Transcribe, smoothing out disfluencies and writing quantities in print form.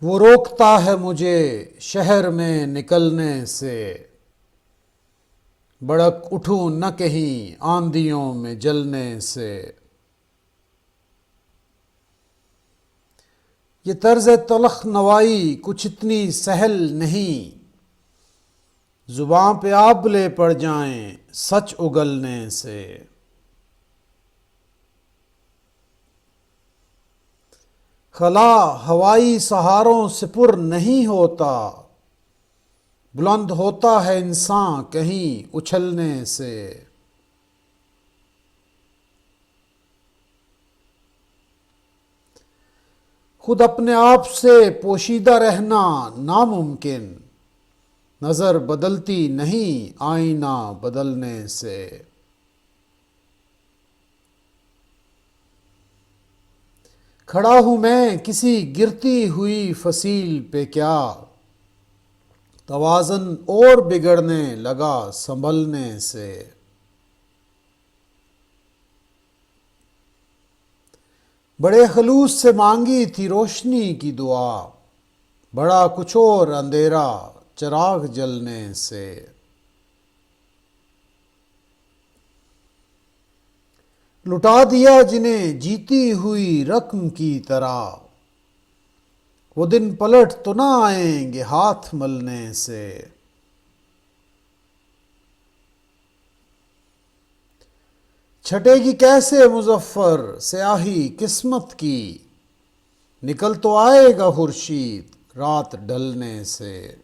وہ روکتا ہے مجھے شہر میں نکلنے سے، بڑک اٹھوں نہ کہیں آندھیوں میں جلنے سے۔ یہ طرز تلخ نوائی کچھ اتنی سہل نہیں، زباں پہ آبلے پڑ جائیں سچ اگلنے سے۔ خلا ہوائی سہاروں سے پر نہیں ہوتا، بلند ہوتا ہے انسان کہیں اچھلنے سے۔ خود اپنے آپ سے پوشیدہ رہنا ناممکن، نظر بدلتی نہیں آئینہ بدلنے سے۔ کھڑا ہوں میں کسی گرتی ہوئی فصیل پہ، کیا توازن اور بگڑنے لگا سنبھلنے سے۔ بڑے خلوص سے مانگی تھی روشنی کی دعا، بڑا کچھ اور اندھیرا چراغ جلنے سے۔ لٹا دیا جنہیں جیتی ہوئی رقم کی طرح، وہ دن پلٹ تو نہ آئیں گے ہاتھ ملنے سے۔ چھٹے گی کیسے مظفر سیاہی قسمت کی، نکل تو آئے گا خورشید رات ڈھلنے سے۔